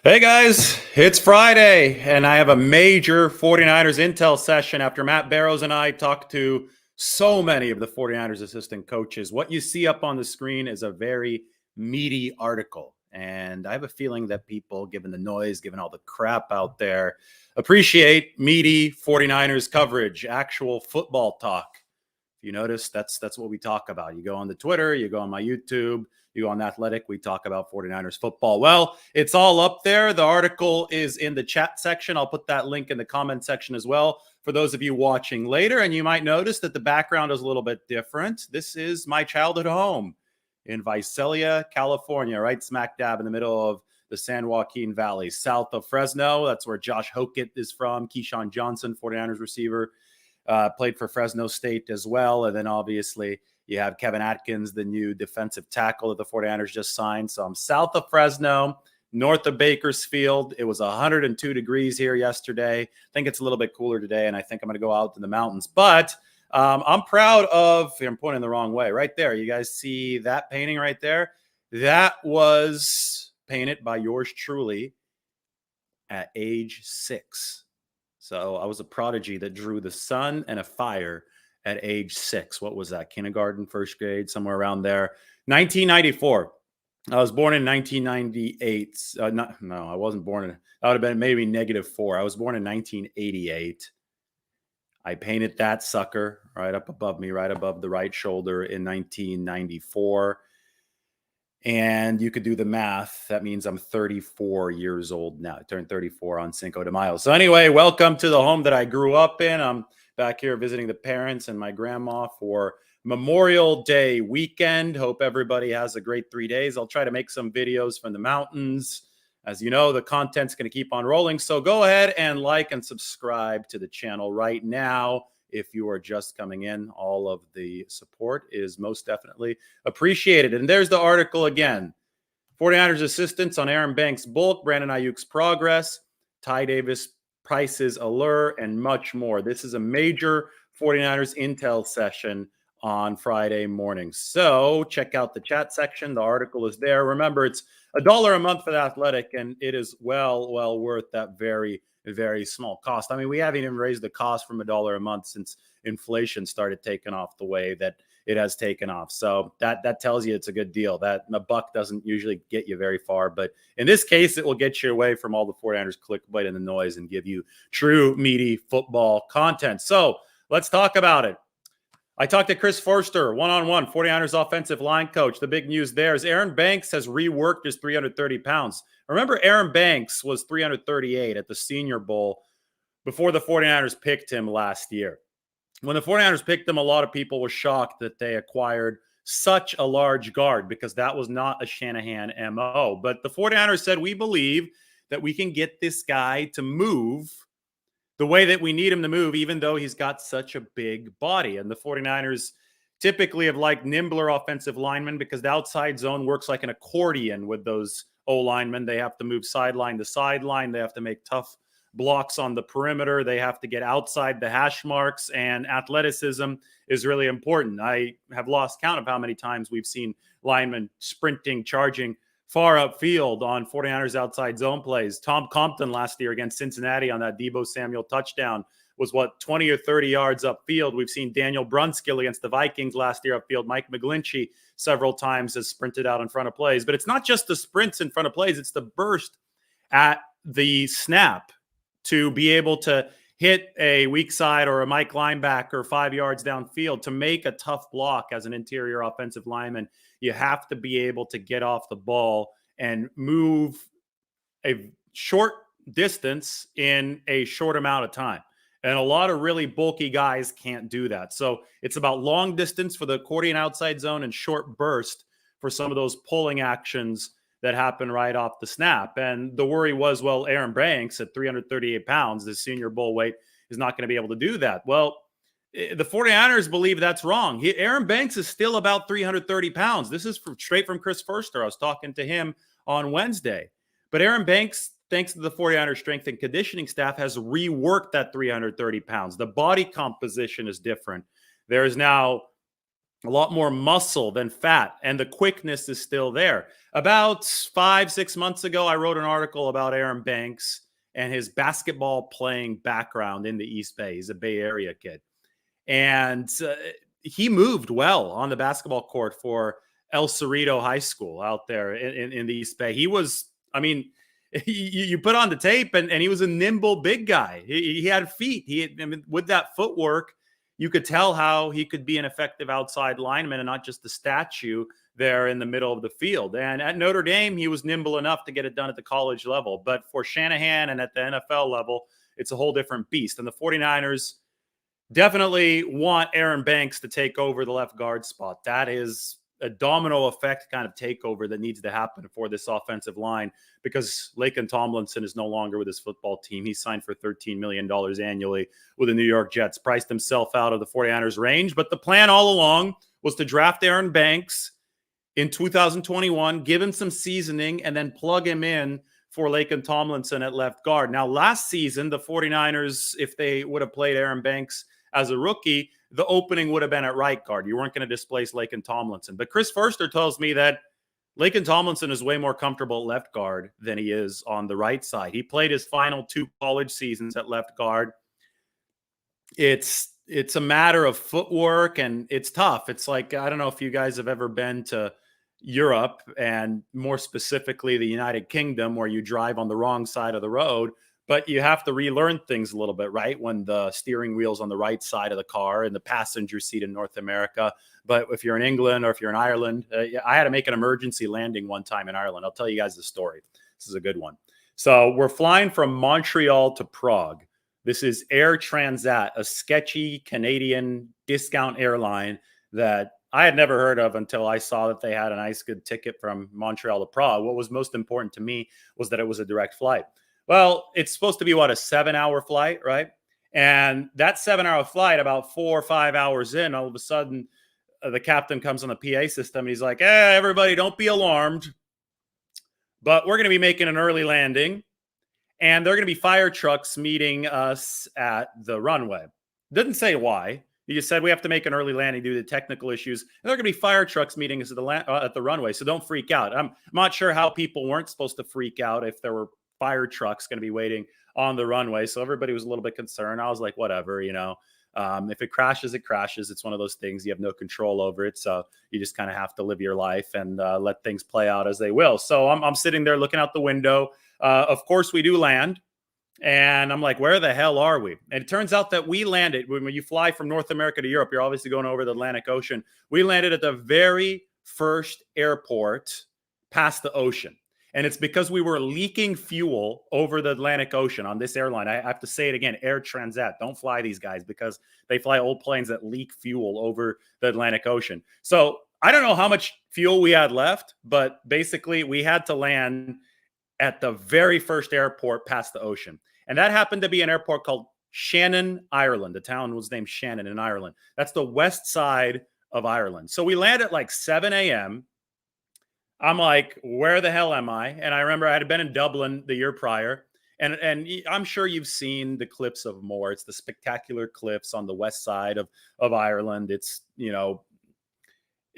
Hey guys, it's Friday, and I have a major 49ers intel session after Matt Barrows and I talked to so many of the 49ers assistant coaches. What you see up on the screen is a very meaty article, and I have a feeling that people, given the noise, given all the crap out there, appreciate meaty 49ers coverage, actual football talk. If you notice, that's what we talk about. You go on the Twitter, you go on my YouTube, you go on Athletic, we talk about 49ers football. Well, it's all up there. The article is in the chat section. I'll put that link in the comment section as well for those of you watching later. And you might notice that the background is a little bit different. This is my childhood home in Visalia, California, right smack dab in the middle of the San Joaquin Valley, south of Fresno. That's where Josh Hokett is from. Keyshawn Johnson, 49ers receiver, played for Fresno State as well. And then obviously you have Kevin Atkins, the new defensive tackle that the 49ers just signed. So I'm south of Fresno, north of Bakersfield. It was 102 degrees here yesterday. I think it's a little bit cooler today, and I think I'm going to go out in the mountains. But I'm proud of – I'm pointing the wrong way. Right there. You guys see that painting right there? That was painted by yours truly at age 6. So I was a prodigy that drew the sun and a fire at age 6. What was that? Kindergarten, first grade, somewhere around there. 1994. I was born in 1998. No, I wasn't born in. That would have been maybe -4. I was born in 1988. I painted that sucker right up above me, right above the right shoulder in 1994. And you could do the math. That means I'm 34 years old now. I turned 34 on Cinco de Mayo. So anyway, welcome to the home that I grew up in. I'm back here visiting the parents and my grandma for Memorial Day weekend. Hope everybody has a great 3 days. I'll try to make some videos from the mountains. As you know, the content's going to keep on rolling. So go ahead and like and subscribe to the channel right now. If you are just coming in, all of the support is most definitely appreciated. And there's the article again. 49ers assistance on Aaron Banks' bulk, Brandon Ayuk's progress, Ty Davis Price's allure, and much more. This is a major 49ers intel session on Friday morning. So check out the chat section. The article is there. Remember, it's $1 a month for the Athletic, and it is well worth that very small cost. I mean, we haven't even raised the cost from $1 a month since inflation started taking off the way that it has taken off. So that tells you it's a good deal. That a buck doesn't usually get you very far, but in this case, it will get you away from all the 49ers clickbait and the noise and give you true meaty football content. So let's talk about it. I talked to Chris Foerster, one-on-one, 49ers offensive line coach. The big news there is Aaron Banks has reworked his 330 pounds. Remember, Aaron Banks was 338 at the Senior Bowl before the 49ers picked him last year. When the 49ers picked him, a lot of people were shocked that they acquired such a large guard because that was not a Shanahan MO. But the 49ers said, we believe that we can get this guy to move the way that we need him to move, even though he's got such a big body. And the 49ers typically have liked nimbler offensive linemen because the outside zone works like an accordion with those O-linemen. They have to move sideline to sideline. They have to make tough blocks on the perimeter. They have to get outside the hash marks, and athleticism is really important. I have lost count of how many times we've seen linemen sprinting, charging far upfield on 49ers outside zone plays. Tom Compton last year against Cincinnati on that Deebo Samuel touchdown was 20 or 30 yards upfield. We've seen Daniel Brunskill against the Vikings last year upfield. Mike McGlinchey several times has sprinted out in front of plays. But it's not just the sprints in front of plays. It's the burst at the snap to be able to hit a weak side or a Mike linebacker 5 yards downfield to make a tough block as an interior offensive lineman. You have to be able to get off the ball and move a short distance in a short amount of time. And a lot of really bulky guys can't do that. So it's about long distance for the accordion outside zone and short burst for some of those pulling actions that happen right off the snap. And the worry was, well, Aaron Banks at 338 pounds, the Senior Bowl weight, is not going to be able to do that. Well, the 49ers believe that's wrong. Aaron Banks is still about 330 pounds. This is straight from Chris Foerster. I was talking to him on Wednesday. But Aaron Banks, thanks to the 49ers strength and conditioning staff, has reworked that 330 pounds. The body composition is different. There is now a lot more muscle than fat, and the quickness is still there. About 5, 6 months ago, I wrote an article about Aaron Banks and his basketball playing background in the East Bay. He's a Bay Area kid. And he moved well on the basketball court for El Cerrito High School out there in the East Bay. He was, I mean, you put on the tape and he was a nimble big guy. He had feet. I mean, with that footwork, you could tell how he could be an effective outside lineman and not just the statue there in the middle of the field. And at Notre Dame, he was nimble enough to get it done at the college level. But for Shanahan and at the NFL level, it's a whole different beast. And the 49ers definitely want Aaron Banks to take over the left guard spot. That is a domino effect kind of takeover that needs to happen for this offensive line, because Laken Tomlinson is no longer with his football team. He signed for $13 million annually with the New York Jets, priced himself out of the 49ers range. But the plan all along was to draft Aaron Banks in 2021, give him some seasoning, and then plug him in for Laken Tomlinson at left guard. Now, last season, the 49ers, if they would have played Aaron Banks as a rookie, the opening would have been at right guard. You weren't going to displace Laken Tomlinson. But Chris Foerster tells me that Laken Tomlinson is way more comfortable at left guard than he is on the right side. He played his final 2 college seasons at left guard. It's a matter of footwork, and it's tough. It's like, I don't know if you guys have ever been to Europe, and more specifically the United Kingdom, where you drive on the wrong side of the road, but you have to relearn things a little bit, right? When the steering wheel's on the right side of the car and the passenger seat in North America. But if you're in England or if you're in Ireland, I had to make an emergency landing one time in Ireland. I'll tell you guys the story. This is a good one. So we're flying from Montreal to Prague. This is Air Transat, a sketchy Canadian discount airline that I had never heard of until I saw that they had a nice, good ticket from Montreal to Prague. What was most important to me was that it was a direct flight. Well, it's supposed to be, what, a 7-hour flight, right? And that 7-hour flight, about 4 or 5 hours in, all of a sudden, the captain comes on the PA system and he's like, hey, everybody, don't be alarmed, but we're going to be making an early landing, and there are going to be fire trucks meeting us at the runway. Didn't say why. He just said we have to make an early landing due to technical issues. And there are going to be fire trucks meeting us at the runway, so don't freak out. I'm not sure how people weren't supposed to freak out if there were fire trucks going to be waiting on the runway. So everybody was a little bit concerned. I was like, whatever, if it crashes, it crashes. It's one of those things. You have no control over it. So you just kind of have to live your life and let things play out as they will. So I'm sitting there looking out the window. Of course, we do land. And I'm like, where the hell are we? And it turns out that we landed, when you fly from North America to Europe, you're obviously going over the Atlantic Ocean. We landed at the very first airport past the ocean. And it's because we were leaking fuel over the Atlantic Ocean on this airline. I have to say it again, Air Transat. Don't fly these guys, because they fly old planes that leak fuel over the Atlantic Ocean. So I don't know how much fuel we had left, but basically we had to land at the very first airport past the ocean. And that happened to be an airport called Shanahan, Ireland. The town was named Shanahan in Ireland. That's the west side of Ireland. So we land at like 7 a.m. I'm like, where the hell am I? And I remember I had been in Dublin the year prior. And I'm sure you've seen the Cliffs of Moher. It's the spectacular cliffs on the west side of Ireland. It's,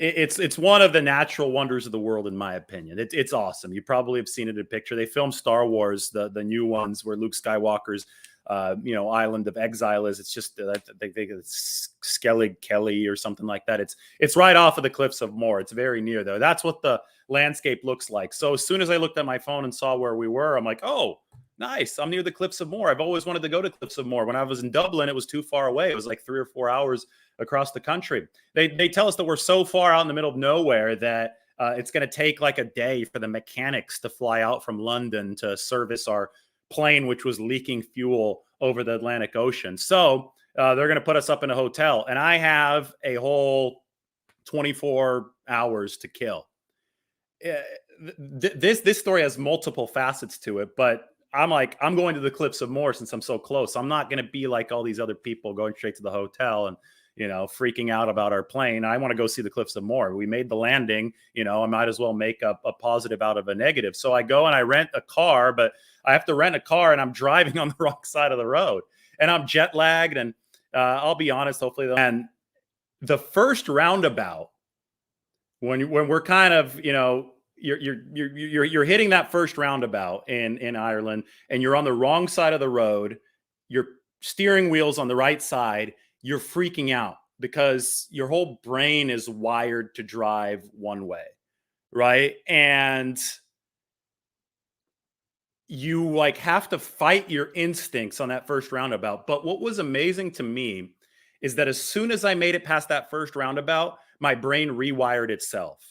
it's one of the natural wonders of the world, in my opinion. It's awesome. You probably have seen it in a picture. They filmed Star Wars, the new ones, where Luke Skywalker's, island of exile is. It's just they think it's Skellig Kelly or something like that. It's right off of the Cliffs of Moher. It's very near though. That's what the landscape looks like. So as soon as I looked at my phone and saw where we were, I'm like, oh, nice. I'm near the Cliffs of Moher. I've always wanted to go to Cliffs of Moher. When I was in Dublin, it was too far away. It was like 3 or 4 hours across the country. They tell us that we're so far out in the middle of nowhere that it's going to take like a day for the mechanics to fly out from London to service our plane, which was leaking fuel over the Atlantic Ocean. So they're going to put us up in a hotel, and I have a whole 24 hours to kill. This story has multiple facets to it, but I'm like, I'm going to the Cliffs of Moher since I'm so close. I'm not going to be like all these other people going straight to the hotel and, freaking out about our plane. I want to go see the Cliffs of Moher. We made the landing, I might as well make a positive out of a negative. So I go and I rent a car, but I have to rent a car and I'm driving on the wrong side of the road and I'm jet lagged. And I'll be honest, hopefully, and The first roundabout, when we're kind of, you're hitting that first roundabout in Ireland, and you're on the wrong side of the road, your steering wheel's on the right side, you're freaking out because your whole brain is wired to drive one way, right? And you like have to fight your instincts on that first roundabout. But what was amazing to me is that as soon as I made it past that first roundabout, my brain rewired itself.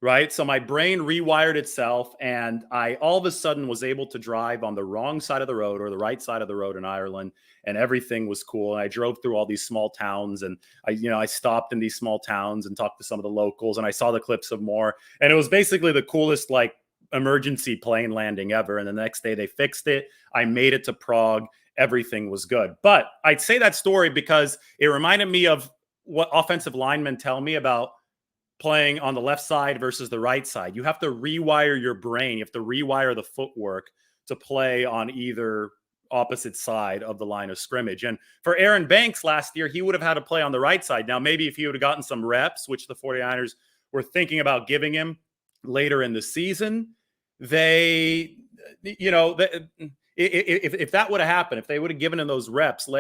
Right. So my brain rewired itself, and I all of a sudden was able to drive on the wrong side of the road or the right side of the road in Ireland, and everything was cool. And I drove through all these small towns, and I stopped in these small towns and talked to some of the locals, and I saw the clips of more. And it was basically the coolest, like, emergency plane landing ever. And the next day they fixed it. I made it to Prague. Everything was good. But I'd say that story because it reminded me of what offensive linemen tell me about playing on the left side versus the right side. You have to rewire your brain. You have to rewire the footwork to play on either opposite side of the line of scrimmage. And for Aaron Banks last year, he would have had to play on the right side. Now, maybe if he would have gotten some reps, which the 49ers were thinking about giving him later in the season, they, if that would have happened, if they would have given him those reps,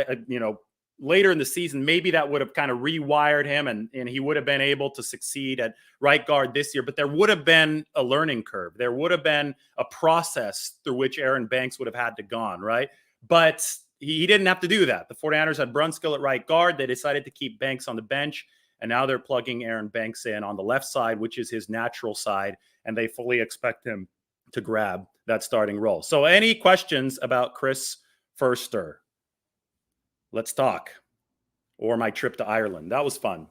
later in the season, maybe that would have kind of rewired him and he would have been able to succeed at right guard this year. But there would have been a learning curve. There would have been a process through which Aaron Banks would have had to gone, right? But he didn't have to do that. The 49ers had Brunskill at right guard. They decided to keep Banks on the bench, and now they're plugging Aaron Banks in on the left side, which is his natural side, and they fully expect him to grab that starting role. So any questions about Chris Foerster? Let's talk. Or my trip to Ireland. That was fun.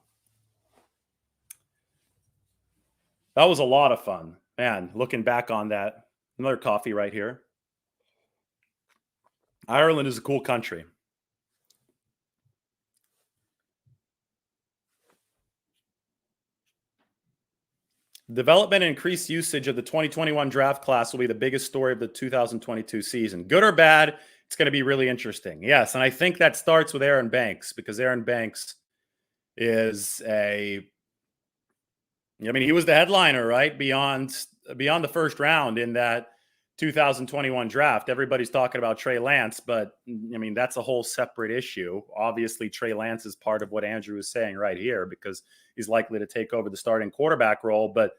That was a lot of fun. Man, looking back on that. Another coffee right here. Ireland is a cool country. Development and increased usage of the 2021 draft class will be the biggest story of the 2022 season. Good or bad, it's going to be really interesting. Yes, and I think that starts with Aaron Banks, because Aaron Banks is he was the headliner, right? Beyond the first round in that 2021 draft. Everybody's talking about Trey Lance, but that's a whole separate issue. Obviously, Trey Lance is part of what Andrew is saying right here, because he's likely to take over the starting quarterback role. But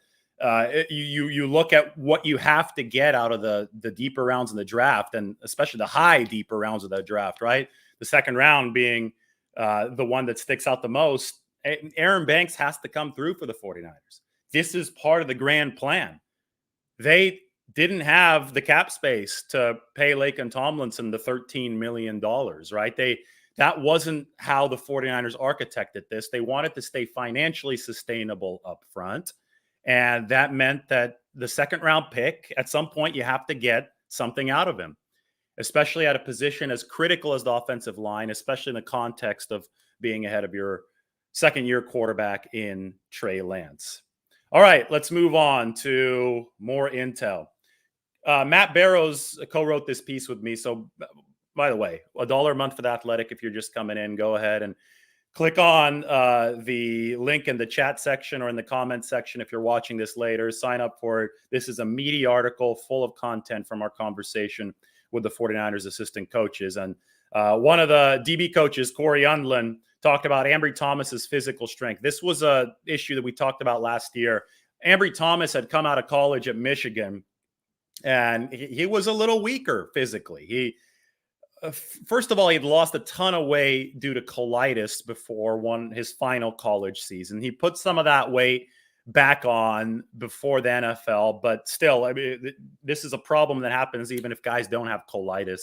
you look at what you have to get out of the deeper rounds in the draft, and especially the high deeper rounds of the draft, right? The second round being the one that sticks out the most. Aaron Banks has to come through for the 49ers. This is part of the grand plan. They didn't have the cap space to pay Laken Tomlinson the $13 million, right? That wasn't how the 49ers architected this. They wanted to stay financially sustainable up front. And that meant that the second round pick, at some point, you have to get something out of him, especially at a position as critical as the offensive line, especially in the context of being ahead of your second-year quarterback in Trey Lance. All right, let's move on to more intel. Matt Barrows co-wrote this piece with me. So, by the way, $1 a month for The Athletic. If you're just coming in, go ahead and click on the link in the chat section or in the comment section if you're watching this later. Sign up for it. This is a meaty article full of content from our conversation with the 49ers assistant coaches. And one of the DB coaches, Corey Undlin, talked about Ambry Thomas's physical strength. This was an issue that we talked about last year. Ambry Thomas had come out of college at Michigan, and he was a little weaker physically. First of all, he'd lost a ton of weight due to colitis before his final college season. He put some of that weight back on before the NFL, but still, this is a problem that happens even if guys don't have colitis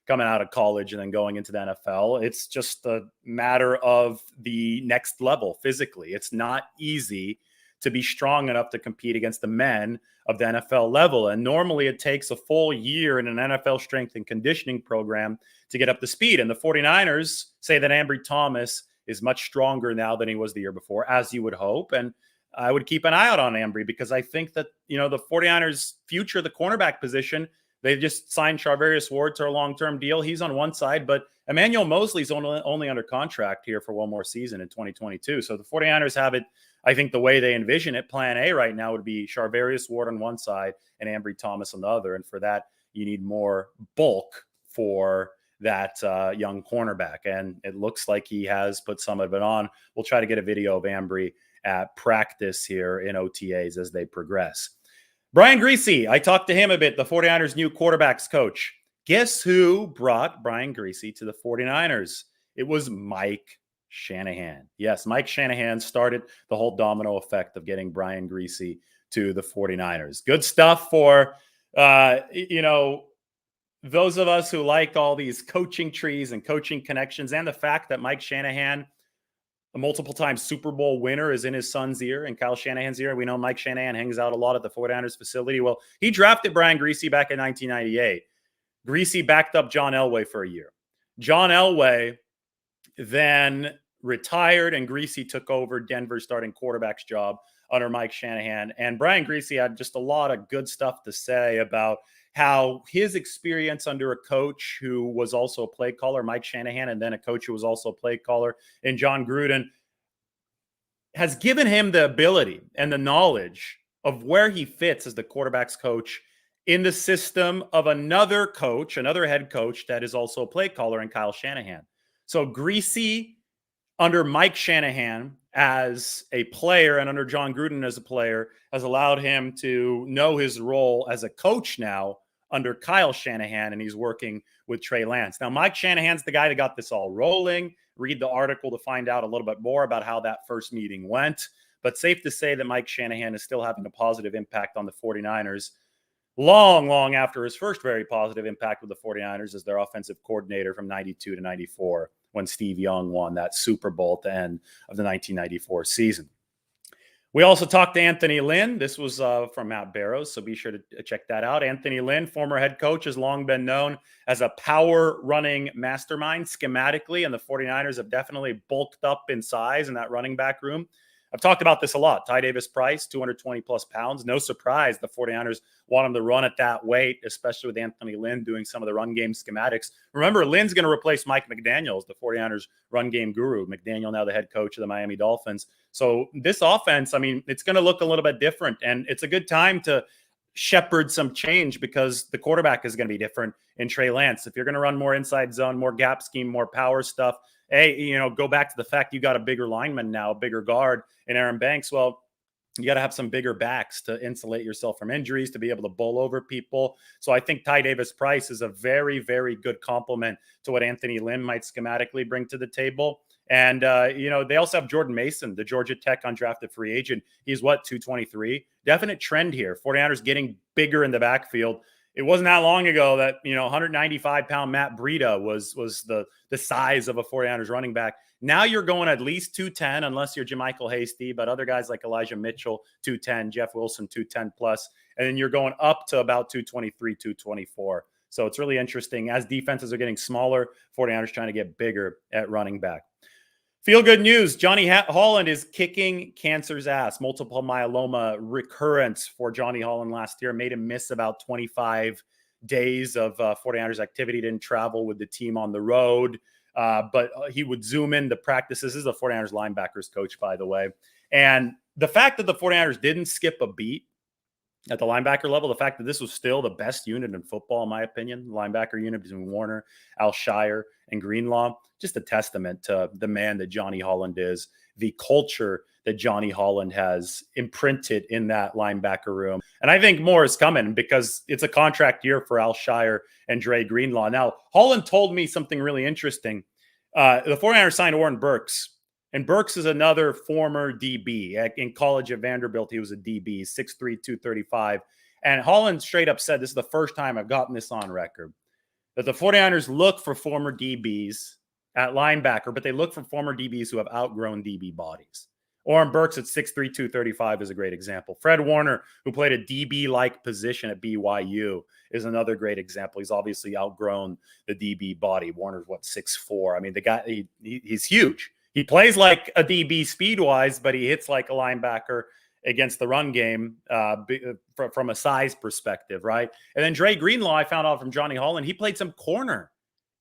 coming out of college and then going into the NFL. It's just a matter of the next level physically. It's not easy to be strong enough to compete against the men of the NFL level. And normally it takes a full year in an NFL strength and conditioning program to get up to speed. And the 49ers say that Ambry Thomas is much stronger now than he was the year before, as you would hope. And I would keep an eye out on Ambry, because I think that, the 49ers future, the cornerback position, They just signed Charvarius Ward to a long-term deal. He's on one side, but Emmanuel Mosley's only under contract here for one more season in 2022. So the 49ers have it, I think, the way they envision it. Plan A right now would be Charvarius Ward on one side and Ambry Thomas on the other. And for that, you need more bulk for that young cornerback. And it looks like he has put some of it on. We'll try to get a video of Ambry at practice here in OTAs as they progress. Brian Griese, I talked to him a bit, the 49ers' new quarterbacks coach. Guess who brought Brian Griese to the 49ers? It was Mike Shanahan. Yes, Mike Shanahan started the whole domino effect of getting Brian Griese to the 49ers. Good stuff for, those of us who like all these coaching trees and coaching connections, and the fact that Mike Shanahan, a multiple-time Super Bowl winner, is in his son's ear and Kyle Shanahan's ear. We know Mike Shanahan hangs out a lot at the 49ers facility. Well, he drafted Brian Griese back in 1998. Griese backed up John Elway for a year. John Elway then retired, and Griese took over Denver's starting quarterback's job under Mike Shanahan. And Brian Griese had just a lot of good stuff to say about how his experience under a coach who was also a play caller, Mike Shanahan, and then a coach who was also a play caller in John Gruden, has given him the ability and the knowledge of where he fits as the quarterback's coach in the system of another coach, another head coach that is also a play caller in Kyle Shanahan. So Griese under Mike Shanahan as a player and under John Gruden as a player has allowed him to know his role as a coach now under Kyle Shanahan, and he's working with Trey Lance. Now, Mike Shanahan's the guy that got this all rolling. Read the article to find out a little bit more about how that first meeting went. But safe to say that Mike Shanahan is still having a positive impact on the 49ers long after his first very positive impact with the 49ers as their offensive coordinator from 92 to 94 when Steve Young won that Super Bowl at the end of the 1994 season. We also talked to Anthony Lynn. This was from Matt Barrows, so be sure to check that out. Anthony Lynn, former head coach, has long been known as a power running mastermind schematically, and the 49ers have definitely bulked up in size in that running back room. I've talked about this a lot. Ty Davis-Price, 220 plus pounds. No surprise the 49ers want him to run at that weight, especially with Anthony Lynn doing some of the run game schematics. Remember, Lynn's going to replace Mike McDaniels, the 49ers run game guru. McDaniel now the head coach of the Miami Dolphins. So this offense, I mean, it's going to look a little bit different, and it's a good time to shepherd some change because the quarterback is going to be different in Trey Lance. If you're going to run more inside zone, more gap scheme, more power stuff, go back to the fact you got a bigger lineman now, a bigger guard in Aaron Banks. Well, you got to have some bigger backs to insulate yourself from injuries, to be able to bowl over people. So I think Ty Davis-Price is a very, very good complement to what Anthony Lynn might schematically bring to the table. And, they also have Jordan Mason, the Georgia Tech undrafted free agent. He's 223. Definite trend here. 49ers getting bigger in the backfield. It wasn't that long ago that, 195-pound Matt Breida was the size of a 49ers running back. Now you're going at least 210, unless you're JaMychal Hasty, but other guys like Elijah Mitchell, 210, Jeff Wilson, 210 plus. And then you're going up to about 223, 224. So it's really interesting. As defenses are getting smaller, 49ers trying to get bigger at running back. Feel good news. Johnny Holland is kicking cancer's ass. Multiple myeloma recurrence for Johnny Holland last year made him miss about 25 days of 49ers activity. Didn't travel with the team on the road, but he would zoom in to practices. This is the 49ers linebackers coach, by the way. And the fact that the 49ers didn't skip a beat at the linebacker level, the fact that this was still the best unit in football, in my opinion, the linebacker unit between Warner, Alshire, and Greenlaw, just a testament to the man that Johnny Holland is, the culture that Johnny Holland has imprinted in that linebacker room. And I think more is coming because it's a contract year for Alshire and Dre Greenlaw. Now, Holland told me something really interesting. The 49ers signed Oren Burks. And Burks is another former DB. In college at Vanderbilt, he was a DB, 6'3", 235. And Holland straight up said, this is the first time I've gotten this on record, that the 49ers look for former DBs at linebacker, but they look for former DBs who have outgrown DB bodies. Oren Burks at 6'3", 235 is a great example. Fred Warner, who played a DB-like position at BYU, is another great example. He's obviously outgrown the DB body. Warner's 6'4". I mean, the guy, he's huge. He plays like a DB speed-wise, but he hits like a linebacker. against the run game from a size perspective, right? And then Dre Greenlaw, I found out from Johnny Holland, he played some corner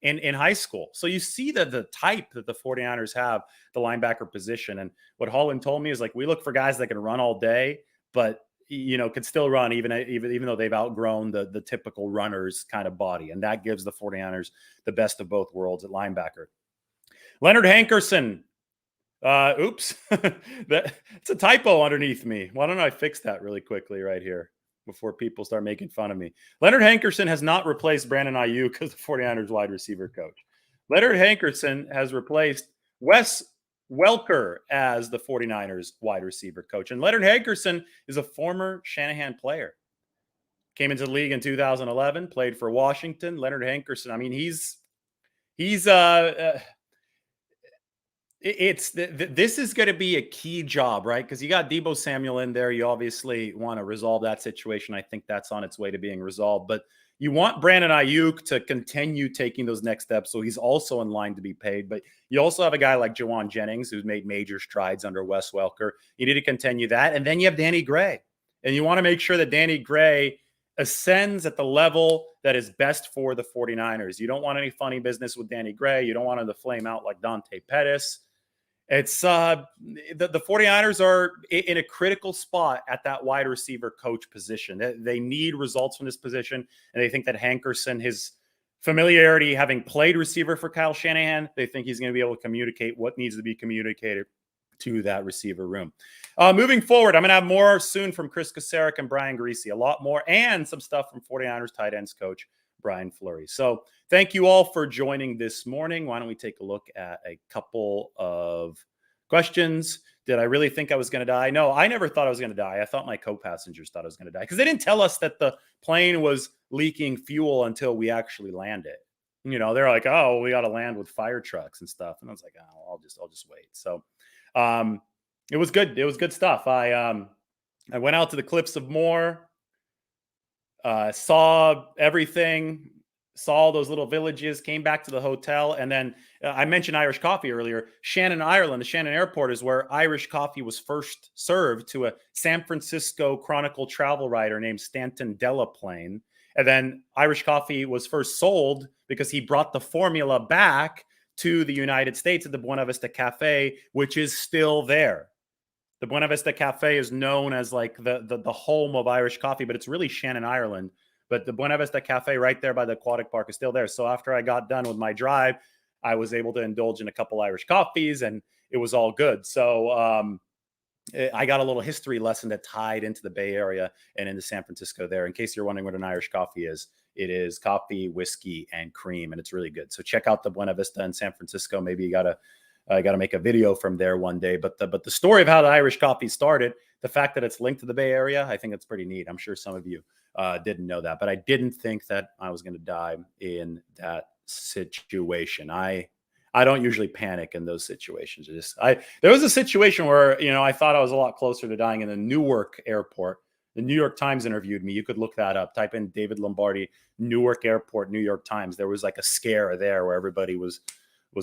in high school. So you see the type that the 49ers have, the linebacker position. And what Holland told me is like, we look for guys that can run all day, but could still run even though they've outgrown the typical runner's kind of body. And that gives the 49ers the best of both worlds at linebacker. Leonard Hankerson. Oops. It's a typo underneath me. Why don't I fix that really quickly right here before people start making fun of me? Leonard Hankerson has not replaced Brandon Ayuk as the 49ers wide receiver coach. Leonard Hankerson has replaced Wes Welker as the 49ers wide receiver coach. And Leonard Hankerson is a former Shanahan player. Came into the league in 2011, played for Washington. Leonard Hankerson, I mean, this is going to be a key job, right? Because you got Deebo Samuel in there. You obviously want to resolve that situation. I think that's on its way to being resolved. But you want Brandon Ayuk to continue taking those next steps, so he's also in line to be paid. But you also have a guy like Jawan Jennings, who's made major strides under Wes Welker. You need to continue that. And then you have Danny Gray. And you want to make sure that Danny Gray ascends at the level that is best for the 49ers. You don't want any funny business with Danny Gray. You don't want him to flame out like Dante Pettis. It's the 49ers are in a critical spot at that wide receiver coach position. They need results from this position, and they think that Hankerson, his familiarity having played receiver for Kyle Shanahan, they think he's going to be able to communicate what needs to be communicated to that receiver room. Moving forward, I'm going to have more soon from Chris Kocurek and Brian Griese, a lot more, and some stuff from 49ers tight ends coach Brian Fleury. So thank you all for joining this morning. Why don't we take a look at a couple of questions? Did I really think I was going to die? No, I never thought I was going to die. I thought my co-passengers thought I was going to die because they didn't tell us that the plane was leaking fuel until we actually landed. They're like, oh, we got to land with fire trucks and stuff. And I was like, oh, I'll just wait. So it was good. It was good stuff. I went out to the Cliffs of Moher, saw everything, saw those little villages, came back to the hotel. And then I mentioned Irish coffee earlier. Shannon, Ireland, the Shannon airport is where Irish coffee was first served to a San Francisco Chronicle travel writer named Stanton Delaplane. And then Irish coffee was first sold because he brought the formula back to the United States at the Buena Vista Cafe, which is still there. The Buena Vista Cafe is known as like the home of Irish coffee, but it's really Shannon, Ireland. But the Buena Vista Cafe right there by the aquatic park is still there. So after I got done with my drive, I was able to indulge in a couple Irish coffees, and it was all good. So I got a little history lesson that tied into the Bay Area and into San Francisco there. In case you're wondering what an Irish coffee is, it is coffee, whiskey, and cream, and it's really good. So check out the Buena Vista in San Francisco. Maybe you got to make a video from there one day. But the story of how the Irish coffee started, the fact that it's linked to the Bay Area, I think it's pretty neat. I'm sure some of you didn't know that, but I didn't think that I was going to die in that situation. I don't usually panic in those situations. There was a situation where, I thought I was a lot closer to dying in the Newark airport. The New York Times interviewed me. You could look that up. Type in David Lombardi, Newark Airport, New York Times. There was like a scare there where everybody was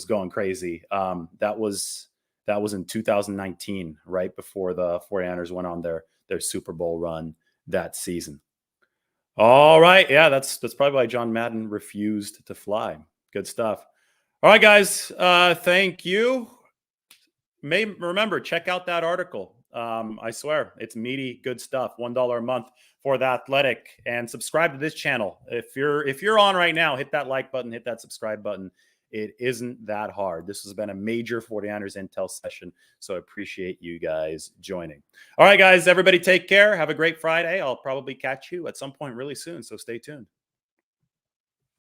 going crazy. That was in 2019, right before the 49ers went on their Super Bowl run that season. All right. Yeah, that's probably why John Madden refused to fly. Good stuff. All right, guys. Thank you. Remember, check out that article. I swear it's meaty, good stuff. $1 a month for The Athletic, and subscribe to this channel. If you're on right now, hit that like button, hit that subscribe button. It isn't that hard. This has been a major 49ers intel session, so I appreciate you guys joining. All right, guys, everybody take care. Have a great Friday. I'll probably catch you at some point really soon, so stay tuned.